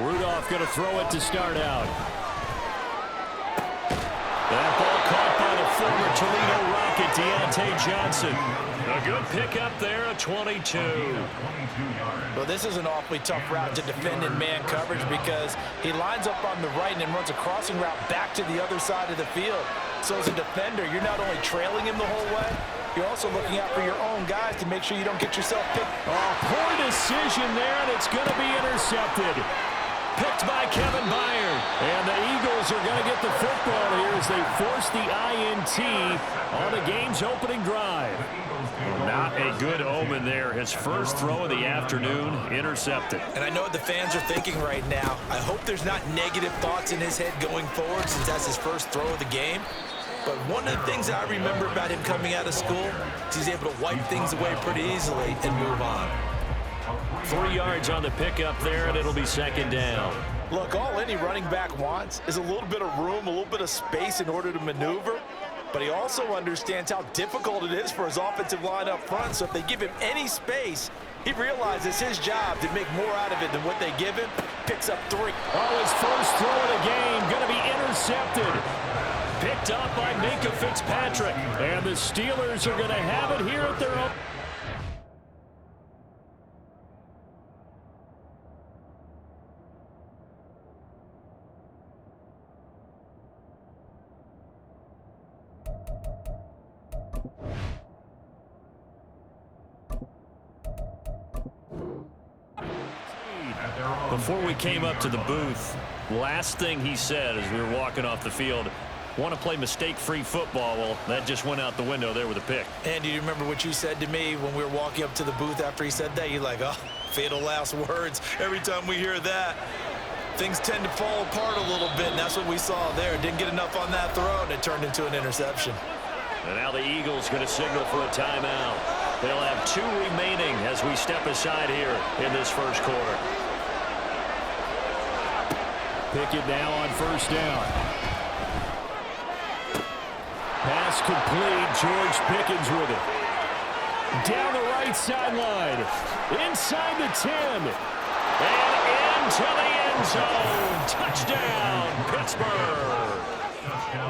Rudolph going to throw it to start out. That ball caught by the former Toledo Rocket, Deontay Johnson. A good pickup there, a 22. Well, this is an awfully tough route to defend in man coverage because he lines up on the right and then runs a crossing route back to the other side of the field. So as a defender, you're not only trailing him the whole way, you're also looking out for your own guys to make sure you don't get yourself picked. Oh, poor decision there, and it's going to be intercepted. Picked by Kevin Byard. And the Eagles are going to get the football here as they force the INT on the game's opening drive. Not a good omen there. His first throw of the afternoon, intercepted. And I know what the fans are thinking right now. I hope there's not negative thoughts in his head going forward since that's his first throw of the game. But one of the things I remember about him coming out of school is he's able to wipe things away pretty easily and move on. 3 yards on the pickup there, and it'll be second down. Look, all any running back wants is a little bit of room, a little bit of space in order to maneuver. But he also understands how difficult it is for his offensive line up front. So if they give him any space, he realizes his job to make more out of it than what they give him. Picks up 3. Oh, his first throw of the game going to be intercepted. Picked up by Minkah Fitzpatrick. And the Steelers are going to have it here at their own. Before we came up to the booth, last thing he said as we were walking off the field, want to play mistake-free football. Well, that just went out the window there with a pick. And do you remember what you said to me when we were walking up to the booth after he said that? You're like, oh, fatal last words. Every time we hear that, things tend to fall apart a little bit, and that's what we saw there. Didn't get enough on that throw, and it turned into an interception. And now the Eagles going to signal for a timeout. They'll have 2 remaining as we step aside here in this first quarter. Pickett now on first down. Pass complete. George Pickens with it. Down the right sideline. Inside the 10. And into the end zone. Touchdown, Pittsburgh.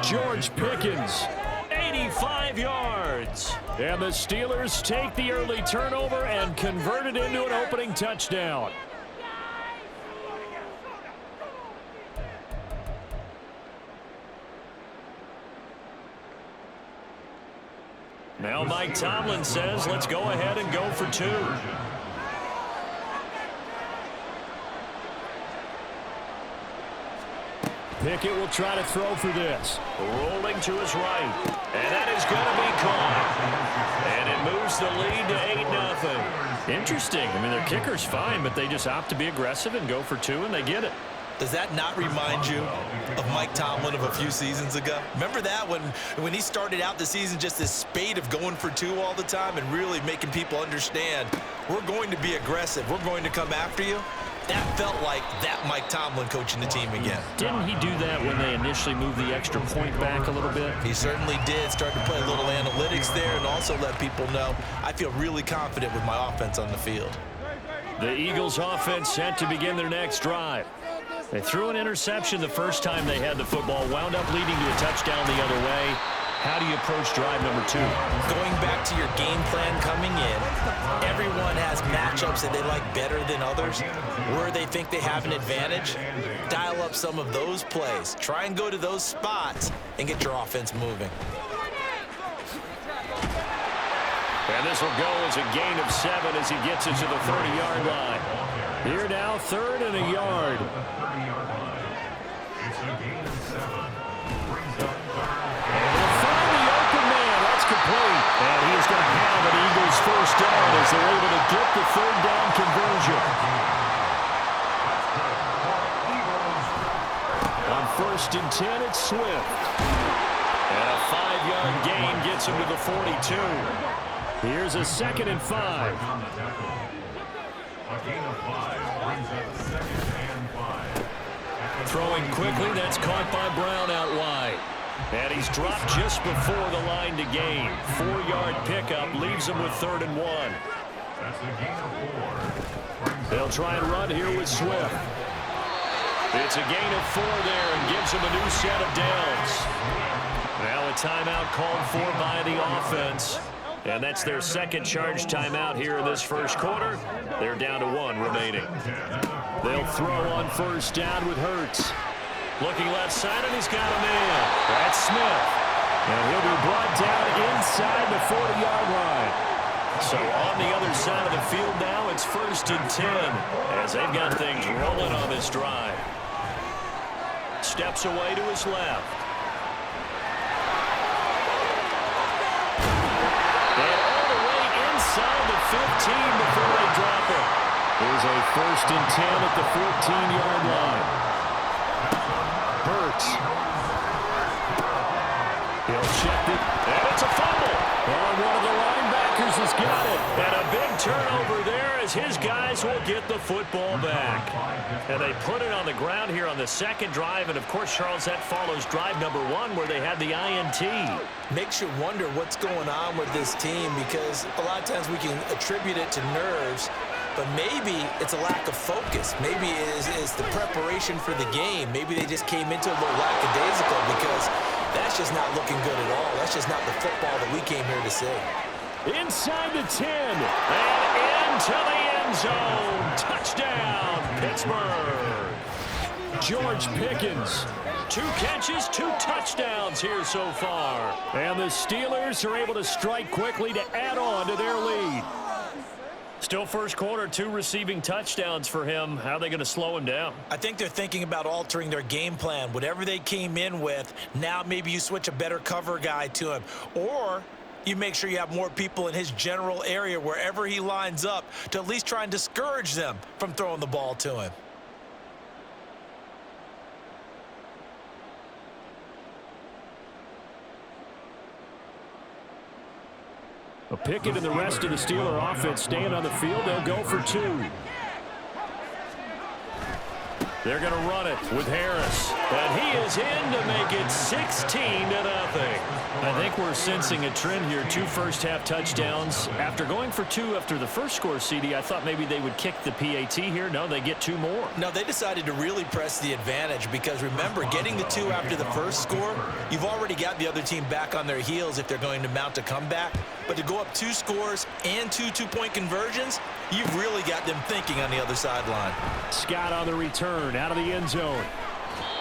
George Pickens, 85 yards. And the Steelers take the early turnover and convert it into an opening touchdown. Now Mike Tomlin says, let's go ahead and go for 2. Pickett will try to throw for this. Rolling to his right. And that is going to be caught. And it moves the lead to 8-0. Interesting. I mean, their kicker's fine, but they just opt to be aggressive and go for 2, and they get it. Does that not remind you of Mike Tomlin of a few seasons ago? Remember that when he started out the season, just this spate of going for 2 all the time and really making people understand, we're going to be aggressive. We're going to come after you. That felt like that Mike Tomlin coaching the team again. Didn't he do that when they initially moved the extra point back a little bit? He certainly did. Started to play a little analytics there and also let people know I feel really confident with my offense on the field. The Eagles offense set to begin their next drive. They threw an interception the first time they had the football, wound up leading to a touchdown the other way. How do you approach drive number 2? Going back to your game plan coming in, everyone has matchups that they like better than others. Where they think they have an advantage, dial up some of those plays. Try and go to those spots and get your offense moving. And this will go as a gain of 7 as he gets it to the 30-yard line. Here now, 3rd and a yard. Complete. And he is going to have an Eagles first down as they're able to get the 3rd down conversion. On 1st and 10, it's Swift. And a 5-yard gain gets him to the 42. Here's a 2nd and 5. A gain of 5 brings up 2nd and 5. Throwing quickly, that's caught by Brown out wide. And he's dropped just before the line to gain. 4-yard pickup leaves him with 3rd and 1. That's a gain of 4. They'll try and run here with Swift. It's a gain of 4 there and gives them a new set of downs. Now a timeout called for by the offense. And that's their second charge timeout here in this first quarter. They're down to 1 remaining. They'll throw on first down with Hurts. Looking left side, and he's got a man. That's Smith. And he'll be brought down inside the 40-yard line. So on the other side of the field now, it's 1st and 10 as they've got things rolling on this drive. Steps away to his left. And all the way inside the 15 before they drop it. Here's a 1st and 10 at the 14-yard line. Hurts. He'll shift it, and it's a fumble. And one of the linebackers has got it. And a big turnover there as his guys will get the football back. And they put it on the ground here on the second drive. And, of course, Charles, that follows drive number 1 where they had the INT. Makes you wonder what's going on with this team because a lot of times we can attribute it to nerves, but maybe it's a lack of focus. Maybe it's the preparation for the game. Maybe they just came into it a little lackadaisical because that's just not looking good at all. That's just not the football that we came here to see. Inside the 10 and into the end zone. Touchdown, Pittsburgh. George Pickens. 2 catches, 2 touchdowns here so far. And the Steelers are able to strike quickly to add on to their lead. Still first quarter, 2 receiving touchdowns for him. How are they going to slow him down? I think they're thinking about altering their game plan. Whatever they came in with, now maybe you switch a better cover guy to him. Or you make sure you have more people in his general area wherever he lines up to at least try and discourage them from throwing the ball to him. Pickett and the rest of the Steeler offense staying on the field. They'll go for 2. They're going to run it with Harris. And he is in to make it 16-0. I think we're sensing a trend here. 2 first-half touchdowns. After going for 2 after the first score, CD, I thought maybe they would kick the PAT here. No, they get 2 more. No, they decided to really press the advantage because, remember, getting the 2 after the first score, you've already got the other team back on their heels if they're going to mount a comeback. But to go up 2 scores and 2 two-point conversions, you've really got them thinking on the other sideline. Scott on the return out of the end zone.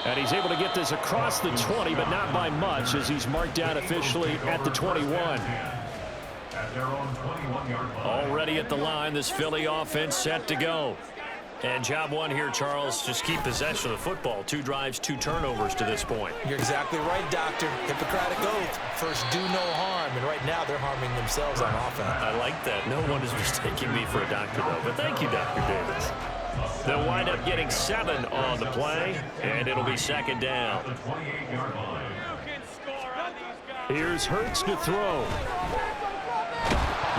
And he's able to get this across the 20, but not by much as he's marked down officially at the 21. Already at the line, this Philly offense set to go. And job 1 here, Charles, just keep possession of the football. 2 drives, 2 turnovers to this point. You're exactly right, Doctor. Hippocratic oath. First, do no harm. And right now, they're harming themselves on offense. I like that. No one is mistaking me for a doctor, though. But thank you, Dr. Davis. They'll wind up getting 7 on the play, and it'll be 2nd down. Here's Hurts to throw.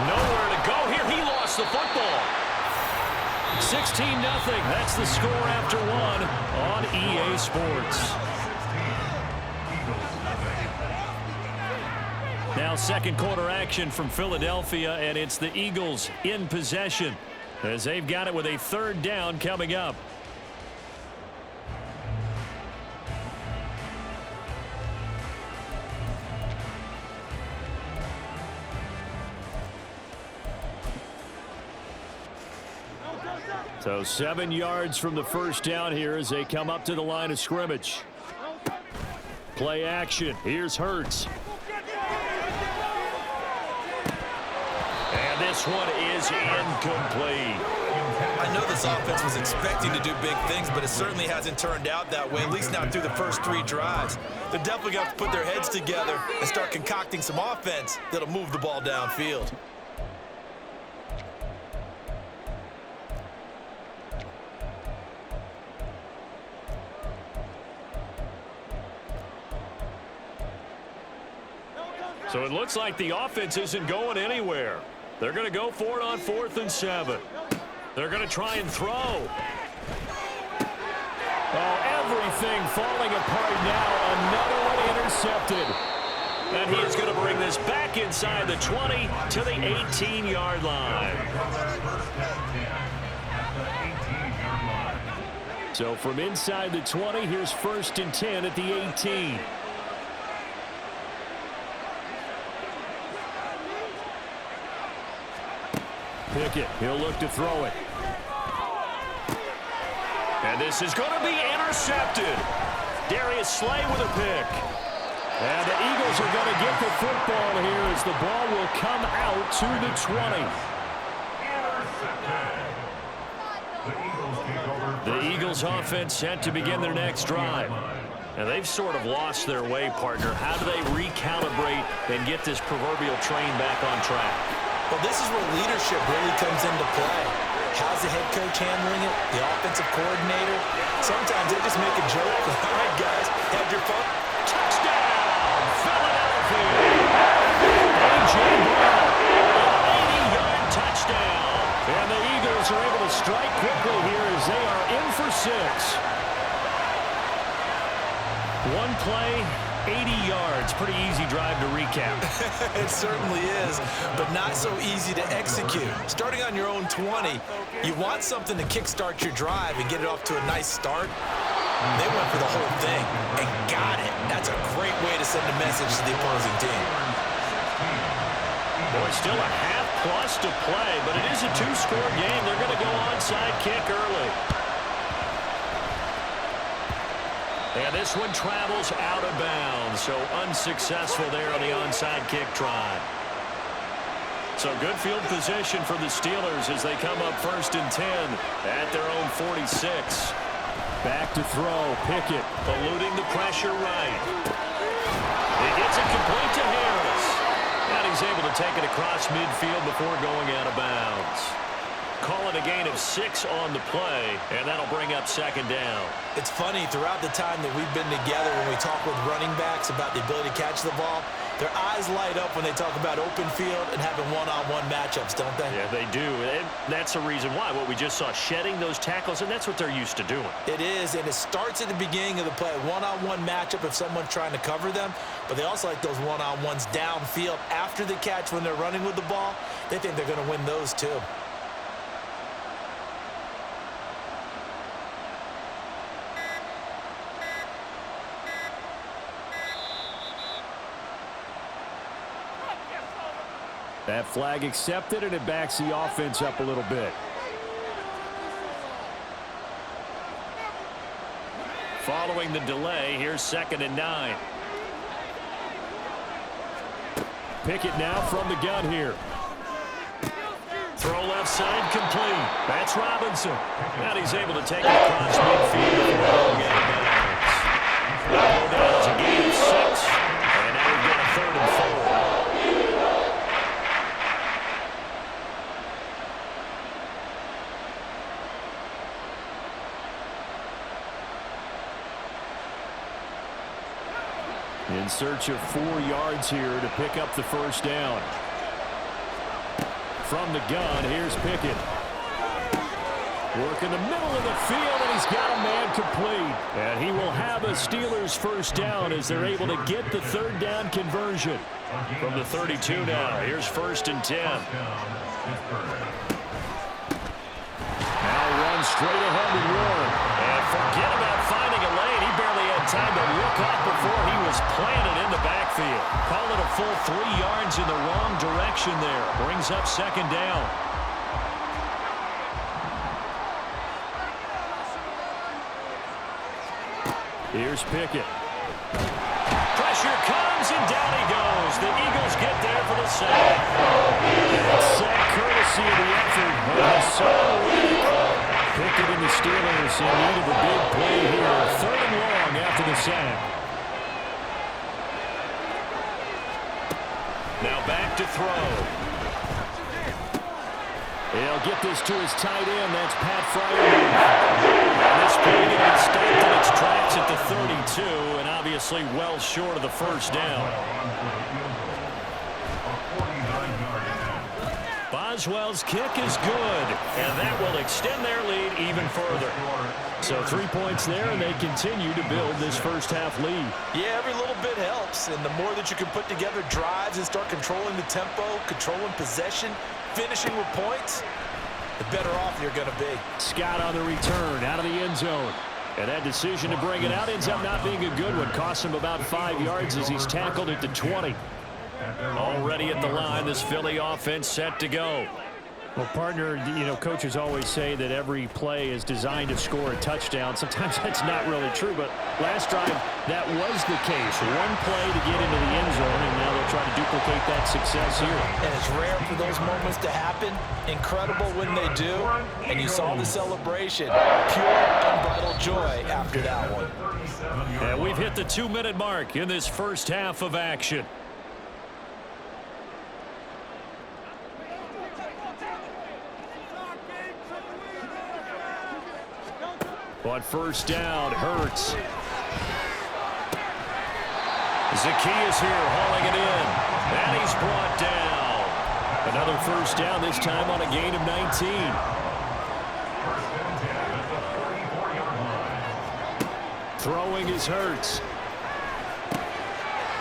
Nowhere to go here. He lost the football. 16-0. That's the score after 1 on EA Sports. Now second quarter action from Philadelphia, and it's the Eagles in possession as they've got it with a 3rd down coming up. So 7 yards from the first down here as they come up to the line of scrimmage. Play action. Here's Hurts. And this one is incomplete. I know this offense was expecting to do big things, but it certainly hasn't turned out that way, at least not through the first 3 drives. They're definitely going to have to put their heads together and start concocting some offense that'll move the ball downfield. So it looks like the offense isn't going anywhere. They're going to go for it on 4th and 7. They're going to try and throw. Oh, everything falling apart now. Another one intercepted. And he is going to bring this back inside the 20 to the 18-yard line. So from inside the 20, here's 1st and 10 at the 18. Pickett, he'll look to throw it. And this is going to be intercepted. Darius Slay with a pick. And the Eagles are going to get the football here as the ball will come out to the 20. The Eagles offense set to begin their next drive. And they've sort of lost their way, partner. How do they recalibrate and get this proverbial train back on track? Well, this is where leadership really comes into play. How's the head coach handling it? The offensive coordinator? Sometimes they just make a joke. All right, guys, have your fun. Touchdown, Philadelphia. A.J. Brown, an 80-yard touchdown. And the Eagles are able to strike quickly here as they are in for 6. One play, 80 yards. Pretty easy drive to recap. It certainly is, but not so easy to execute. Starting on your own 20, you want something to kickstart your drive and get it off to a nice start. They went for the whole thing and got it. That's a great way to send a message to the opposing team. Boy, still a half-plus to play, but it is a 2-score game. They're going to go onside kick early. And this one travels out of bounds, so unsuccessful there on the onside kick try. So good field position for the Steelers as they come up 1st and 10 at their own 46. Back to throw, Pickett eluding the pressure right. He gets it complete to Harris. And he's able to take it across midfield before going out of bounds. Call it a gain of 6 on the play, and that'll bring up 2nd down. It's funny, throughout the time that we've been together, when we talk with running backs about the ability to catch the ball, their eyes light up when they talk about open field and having one-on-one matchups, don't they? Yeah, they do. And that's the reason why. What we just saw, shedding those tackles, and that's what they're used to doing. It is, and it starts at the beginning of the play. One-on-one matchup if someone's trying to cover them, but they also like those one-on-ones downfield after the catch when they're running with the ball. They think they're going to win those too. That flag accepted, and it backs the offense up a little bit. Following the delay, here's 2nd and 9. Pickett now from the gun here. Throw left side complete. That's Robinson. And he's able to take it across midfield before going out of bounds. Now down to a gain of 6. And now we've got a 3rd and 4. In search of 4 yards here to pick up the 1st down. From the gun, here's Pickett. Work in the middle of the field, and he's got a man complete. And he will have a Steelers 1st down as they're able to get the 3rd down conversion. From the 32 now, here's 1st and 10. Now run straight ahead with Warren. And forget about finding a lane. He barely had time to look up before he was planted in the backfield. Call it a full 3 yards in the wrong direction there. Brings up 2nd down. Here's Pickett. Pressure comes, and down he goes. The Eagles get there for the sack. Sack courtesy of the effort of Hassan. Pickett and the Steelers in need of a big play here. 3rd and long after the sack. Now back to throw. He'll get this to his tight end. That's Pat Fryer. And this play going to get stopped in its tracks at the 32, and obviously well short of the 1st down. Boswell's kick is good, and that will extend their lead even further. So 3 points there, and they continue to build this 1st half lead. Yeah, every little bit helps, and the more that you can put together drives and start controlling the tempo, controlling possession, finishing with points, the better off you're going to be. Scott on the return out of the end zone. And that decision to bring it out ends up not being a good one. Costs him about 5 yards as he's tackled at the 20. Already at the line, this Philly offense set to go. Well, partner, you know, coaches always say that every play is designed to score a touchdown. Sometimes that's not really true, but last drive, that was the case. One play to get into the end zone, and now they'll try to duplicate that success here. And it's rare for those moments to happen. Incredible when they do. And you saw the celebration. Pure, unbridled joy after that one. And we've hit the 2-minute mark in this first half of action. On first down, Hurts. Zacchaeus here hauling it in. And he's brought down. Another first down, this time on a gain of 19. Throwing is Hurts.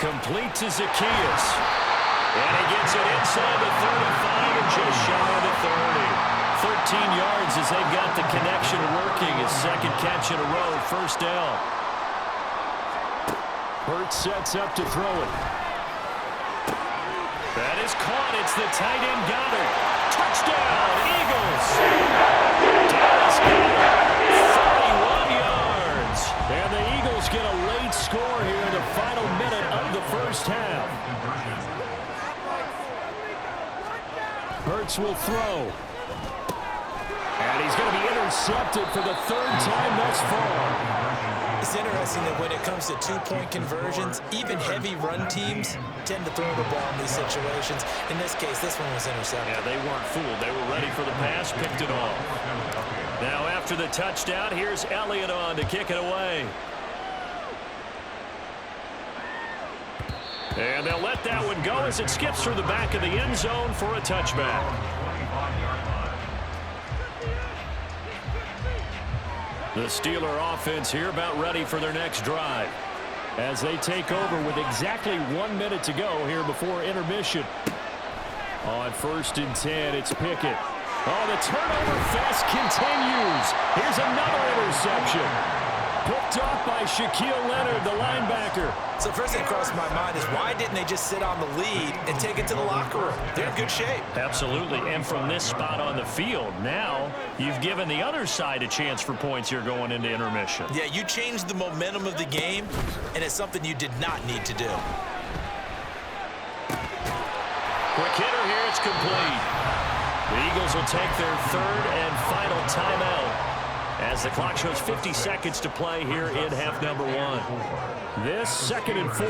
Complete to Zacchaeus. And he gets it inside the 35 and just shy of the 30. 13 yards as they've got the connection working. His second catch in a row, first down. Hurts sets up to throw it. That is caught. It's the tight end Goddard. Touchdown, Eagles. Dallas Goedert, 41 yards. And the Eagles get a late score here in the final minute of the first half. Hurts will throw. And he's going to be intercepted for the third time thus far. It's interesting that when it comes to two-point conversions, even heavy run teams tend to throw the ball in these situations. In this case, this one was intercepted. Yeah, they weren't fooled. They were ready for the pass, picked it off. Now after the touchdown, here's Elliott on to kick it away. And they'll let that one go as it skips through the back of the end zone for a touchback. The Steeler offense here about ready for their next drive as they take over with exactly 1 minute to go here before intermission. On first and 10, it's Pickett. Oh, the turnover fest continues. Here's another interception. Picked off by Shaquille Leonard, the linebacker. So first thing crossed my mind is why didn't they just sit on the lead and take it to the locker room? They're in good shape. Absolutely, and from this spot on the field, now you've given the other side a chance for points here going into intermission. Yeah, you changed the momentum of the game, and it's something you did not need to do. Quick hitter here, it's complete. The Eagles will take their third and final timeout as the clock shows 50 seconds to play here in half number 1. This 2nd and 4.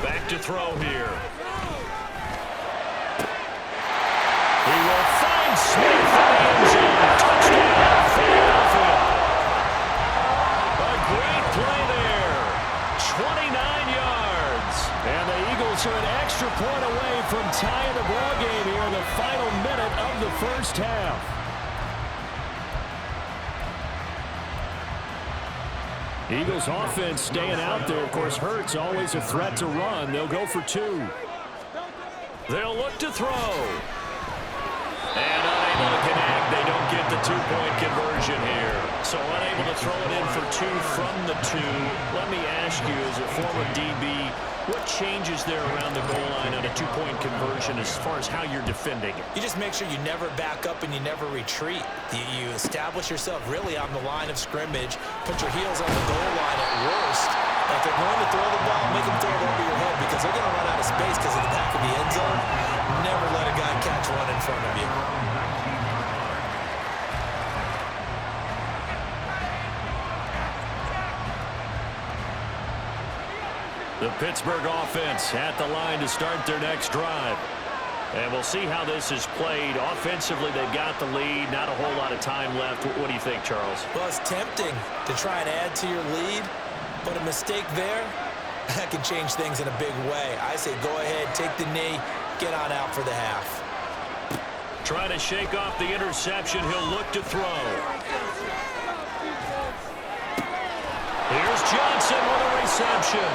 Back to throw here. He will find Smith in the end zone. Touchdown, Philadelphia. A great play there. 29 yards. And the Eagles are an extra point away from tying the ball game here in the final minute of the first half. Eagles offense staying out there. Of course, Hurts always a threat to run. They'll go for 2. They'll look to throw. And unable to connect. They don't get the 2-point conversion here. So unable to throw it in for 2 from the 2. Let me ask you, as a former DB, what changes there around the goal line on a 2-point conversion as far as how you're defending it? You just make sure you never back up and you never retreat. You establish yourself really on the line of scrimmage, put your heels on the goal line at worst. And if they're going to throw the ball, make them throw it over your head because they're going to run out of space because of the back of the end zone. Never let a guy catch one in front of you. The Pittsburgh offense at the line to start their next drive. And we'll see how this is played. Offensively, they've got the lead. Not a whole lot of time left. What do you think, Charles? Well, it's tempting to try and add to your lead, but a mistake there, that can change things in a big way. I say go ahead, take the knee, get on out for the half. Trying to shake off the interception. He'll look to throw. Here's Johnson with a reception.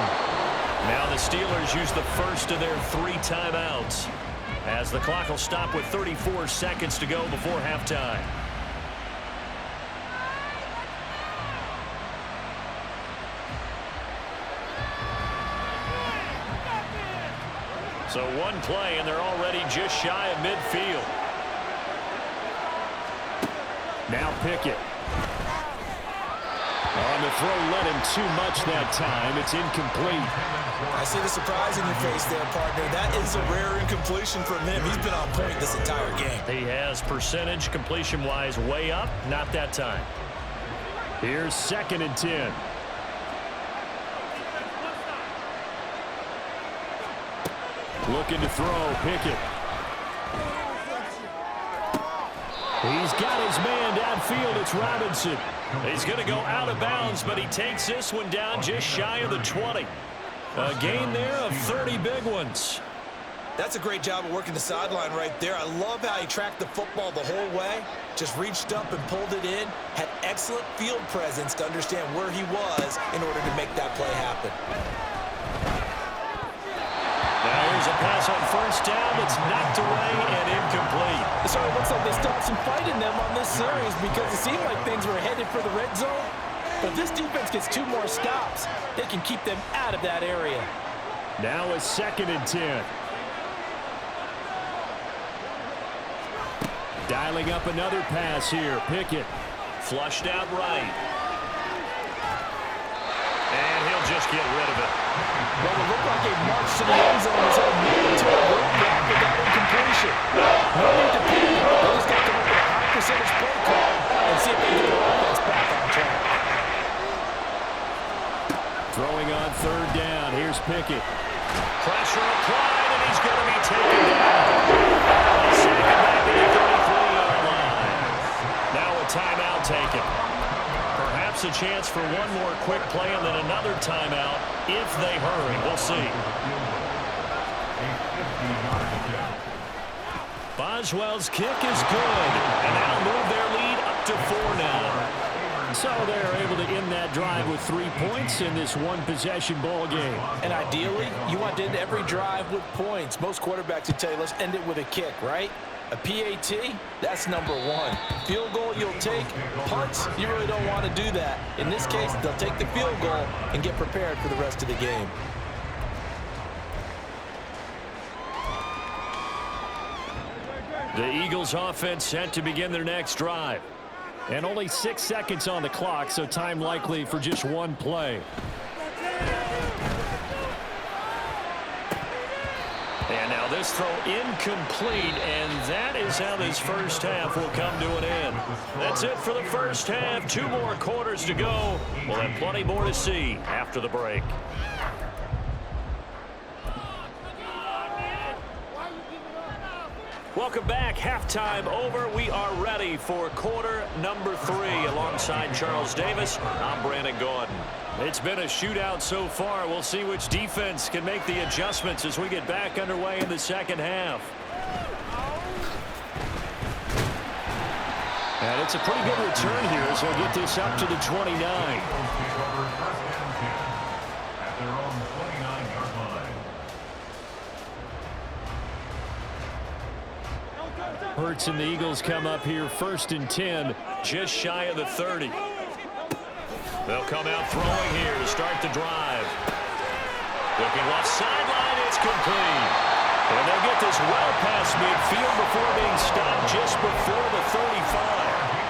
Now the Steelers use the first of their 3 timeouts. as the clock will stop with 34 seconds to go before halftime. So one play, and they're already just shy of midfield. Now Pickett. On the throw, let him too much that time. It's incomplete. I see the surprise in your face there, partner. That is a rare incompletion from him. He's been on point this entire game. He has percentage completion-wise way up. Not that time. Here's 2nd and 10. Looking to throw, Pickett. He's got his man downfield. It's Robinson. He's going to go out of bounds, but he takes this one down just shy of the 20. A gain there of 30 big ones. That's a great job of working the sideline right there. I love how he tracked the football the whole way. Just reached up and pulled it in. Had excellent field presence to understand where he was in order to make that play happen. Now here's a pass on first down that's knocked away and incomplete. So it looks like they still have some fight in them on this series because it seemed like things were headed for the red zone. But if this defense gets 2 more stops, they can keep them out of that area. Now it's 2nd and 10. Dialing up another pass here. Pickett. Flushed out right. And he'll just get rid of it. Well, it looked like a march to the end zone was on to a road block without incompletion. No need to panic. They just got to look at a high percentage play call and see if they can get their offense back on track. Throwing on 3rd down. Here's Pickett. Pressure applied, and he's going to be taken down. Second back to the 33-yard line. Now a timeout taken. Perhaps a chance for one more quick play and then another timeout if they hurry. We'll see. Boswell's kick is good, and that'll move their lead up to 4 now. So they're able to end that drive with 3 points in this one-possession ball game. And ideally, you want to end every drive with points. Most quarterbacks would tell you, let's end it with a kick, right? A PAT, that's number 1. Field goal, you'll take. Punts, you really don't want to do that. In this case, they'll take the field goal and get prepared for the rest of the game. The Eagles offense set to begin their next drive. And only 6 seconds on the clock, so time likely for just one play. And now this throw incomplete, and that is how this first half will come to an end. That's it for the first half. 2 more quarters to go. We'll have plenty more to see after the break. Welcome back. Halftime over. We are ready for quarter number 3. Alongside Charles Davis, I'm Brandon Gordon. It's been a shootout so far. We'll see which defense can make the adjustments as we get back underway in the second half. And it's a pretty good return here as we'll get this up to the 29. Hurts and the Eagles come up here 1st and 10, just shy of the 30. They'll come out throwing here to start the drive. Looking left sideline, it's complete. And they'll get this well past midfield before being stopped just before the 35.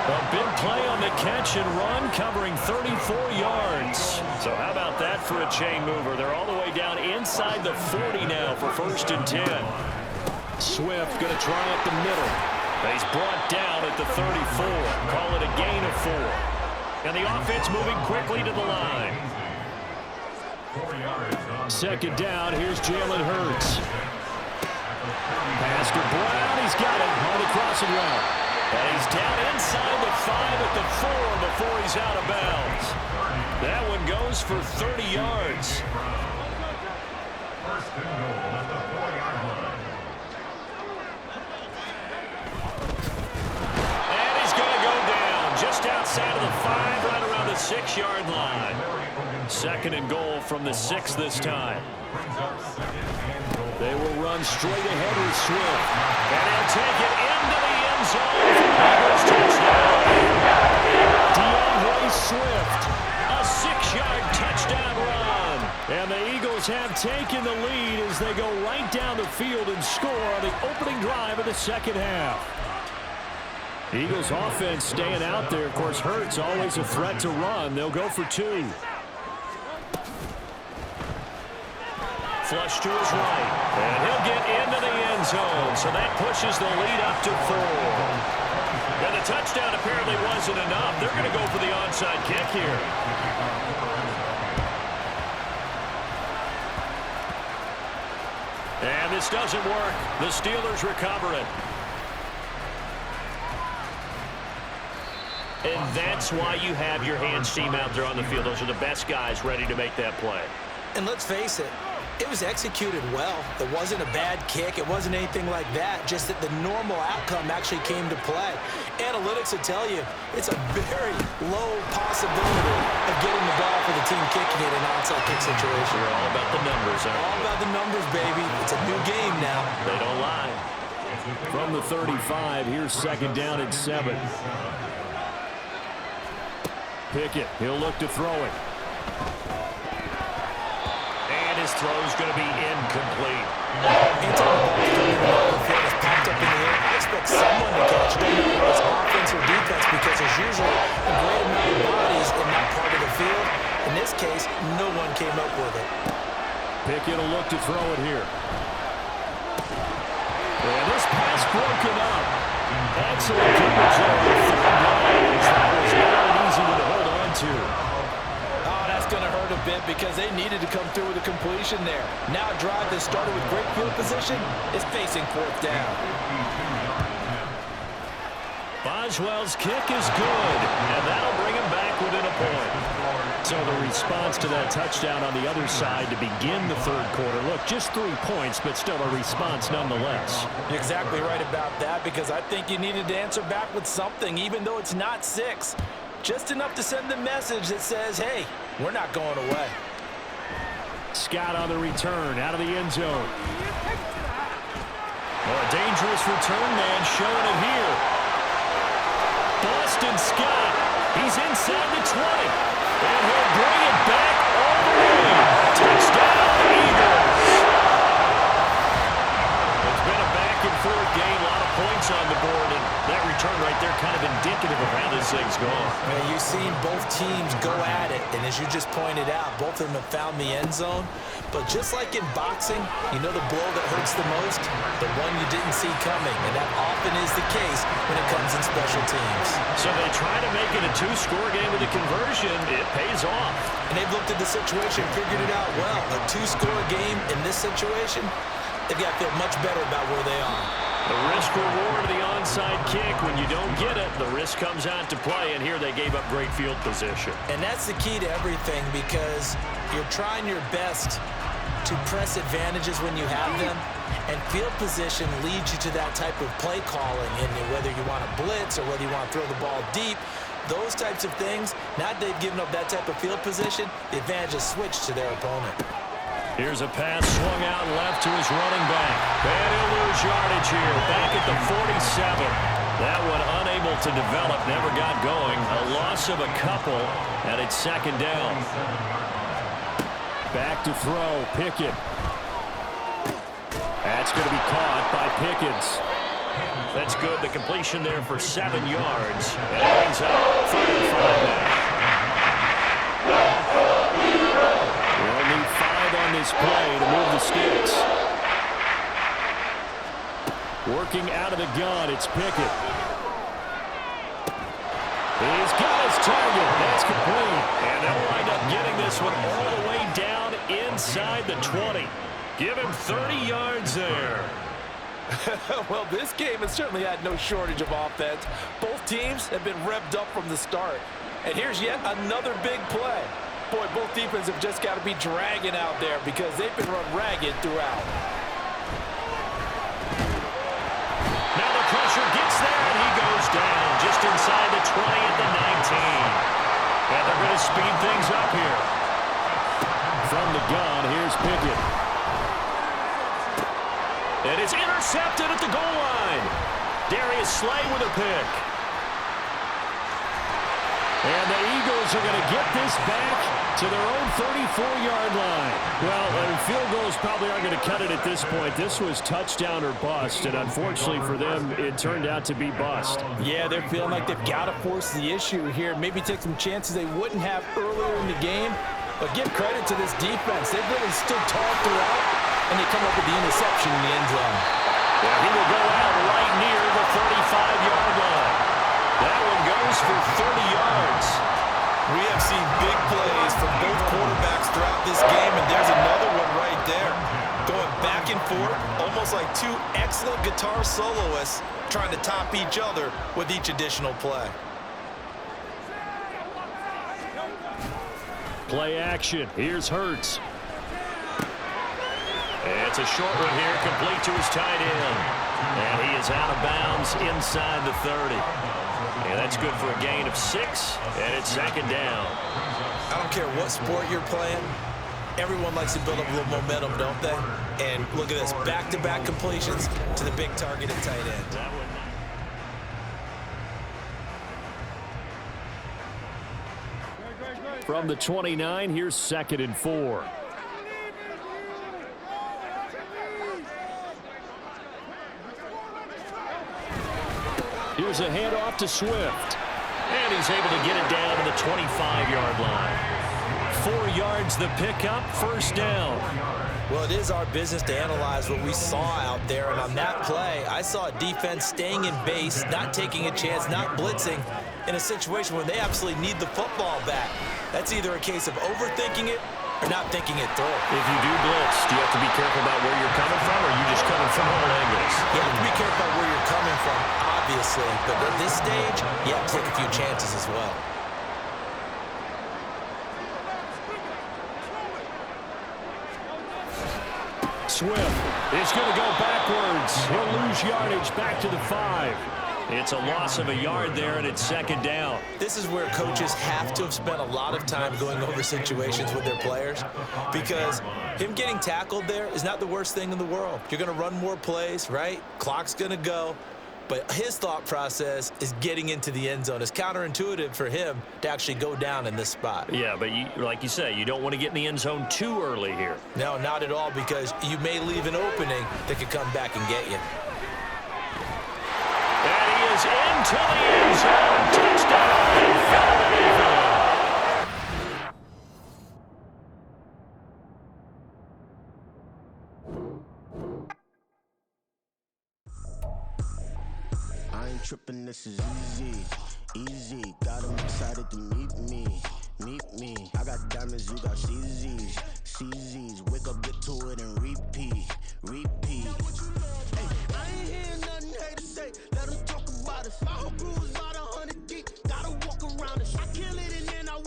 A big play on the catch and run, covering 34 yards. So how about that for a chain mover? They're all the way down inside the 40 now for 1st and 10. Swift going to try up the middle. He's brought down at the 34. Call it a gain of 4. And the offense moving quickly to the line. 2nd down. Here's Jalen Hurts. Pass to Brown. He's got it on the crossing route. And he's down inside the 5 at the 4 before he's out of bounds. That one goes for 30 yards. First and goal at the 4-yard line. Just outside of the 5, right around the 6-yard line. 2nd and goal from the 6 this time. They will run straight ahead with Swift. And he'll take it into the end zone for the Eagles touchdown. DeAndre Swift, a 6-yard touchdown run. And the Eagles have taken the lead as they go right down the field and score on the opening drive of the second half. Eagles offense staying out there. Of course, Hurts always a threat to run. They'll go for 2. Flush to his right. And he'll get into the end zone. So that pushes the lead up to 4. And the touchdown apparently wasn't enough. They're going to go for the onside kick here. And this doesn't work. The Steelers recover it. And that's why you have your hands team out there on the field. Those are the best guys ready to make that play. And let's face it, it was executed well. It wasn't a bad kick. It wasn't anything like that. Just that the normal outcome actually came to play. Analytics will tell you it's a very low possibility of getting the ball for the team kicking it in an onside kick situation. We're all about the numbers, huh? All about the numbers, baby. It's a new game now. They don't lie. From the 35, here's second down and 7. Pickett, he'll look to throw it. And his throw's going to be incomplete. Anytime the ball is popped up in the air, I expect someone to catch it. Don't know if it's offense or defense because there's usually a great amount of bodies in that part of the field. In this case, no one came up with it. Pickett will look to throw it here. And this pass broken up. Excellent coverage there on third down. That was not an easy one to hold on to. Oh, that's going to hurt a bit because they needed to come through with a completion there. Now a drive that started with great field position is facing 4th down. Boswell's kick is good, and that'll bring him back within a point. So the response to that touchdown on the other side to begin the third quarter. Look, just 3 points, but still a response nonetheless. You're exactly right about that because I think you needed to answer back with something, even though it's not 6. Just enough to send the message that says, hey, we're not going away. Scott on the return, out of the end zone. Oh, a dangerous return man showing it here. Boston Scott, he's inside the 20. And he'll bring it back all the way. Touchdown, Eagles. It's been a back-and-forth game, a lot of points on the board, and that return right there kind of indicative of how this thing's going. Man, you've seen both teams go at it, and as you just pointed out, both of them have found the end zone. But just like in boxing, you know the blow that hurts the most? The one you didn't see coming, and that often is the case when it comes in special teams. So they try to make it a 2-score game with a conversion. It pays off. And they've looked at the situation, figured it out well. A 2-score game in this situation, they've got to feel much better about where they are. The risk-reward of the onside kick, when you don't get it, the risk comes out to play, and here they gave up great field position. And that's the key to everything because you're trying your best to press advantages when you have them, and field position leads you to that type of play calling, and whether you want to blitz or whether you want to throw the ball deep, those types of things, now that they've given up that type of field position, the advantage is switched to their opponent. Here's a pass swung out left to his running back. And he'll lose yardage here, back at the 47. That one unable to develop, never got going. A loss of a couple, and it's second down. Back to throw, Pickett. That's going to be caught by Pickens. That's good. The completion there for 7 yards. And it brings up 3rd and 5 now. We'll need 5 on this play to move the sticks. Working out of the gun, it's Pickett. He's got his target. That's complete. And they'll wind up getting this one all the way down inside the 20. Give him 30 yards there. Well, this game has certainly had no shortage of offense. Both teams have been revved up from the start. And here's yet another big play. Boy, both defenses have just got to be dragging out there because they've been run ragged throughout. Now the pressure gets there, and he goes down just inside the 20 at the 19. And they're going to speed things up here. From the gun, here's Pickett. is intercepted at the goal line. Darius Slay with a pick. And the Eagles are going to get this back to their own 34-yard line. Well, field goals probably aren't going to cut it at this point. This was touchdown or bust, and unfortunately for them, it turned out to be bust. Yeah, they're feeling like they've got to force the issue here. Maybe take some chances they wouldn't have earlier in the game. But give credit to this defense. They've really stood tall throughout, and they come up with the interception in the end zone. Yeah, he will go out right near the 35-yard line. That one goes for 30 yards. We have seen big plays from both quarterbacks throughout this game, and there's another one right there. Going back and forth, almost like two excellent guitar soloists trying to top each other with each additional play. Play action. Here's Hurts. It's a short one here, complete to his tight end. And he is out of bounds inside the 30. And that's good for a gain of 6, and it's second down. I don't care what sport you're playing. Everyone likes to build up a little momentum, don't they? And look at this, back-to-back completions to the big target at tight end. From the 29, here's 2nd and 4. Here's a handoff to Swift. And he's able to get it down to the 25-yard line. 4 yards the pickup, first down. Well, it is our business to analyze what we saw out there, and on that play, I saw a defense staying in base, not taking a chance, not blitzing, in a situation where they absolutely need the football back. That's either a case of overthinking it or not thinking it through. If you do blitz, do you have to be careful about where you're coming from, or are you just coming from all angles? You have to be careful about where you're coming from, obviously, but at this stage, you have to take a few chances as well. Swift is going to go backwards. He'll lose yardage back to the 5. It's a loss of a yard there, and it's second down. This is where coaches have to have spent a lot of time going over situations with their players, because him getting tackled there is not the worst thing in the world. You're going to run more plays, right? Clock's going to go. But his thought process is getting into the end zone. It's counterintuitive for him to actually go down in this spot. Yeah, but like you say, you don't want to get in the end zone too early here. No, not at all, because you may leave an opening that could come back and get you. And he is into the end zone. Touchdown, Philadelphia. I ain't tripping, this is easy, easy. Got 'em excited to meet me. I got diamonds, you got CZs. Wake up, get to it, and repeat.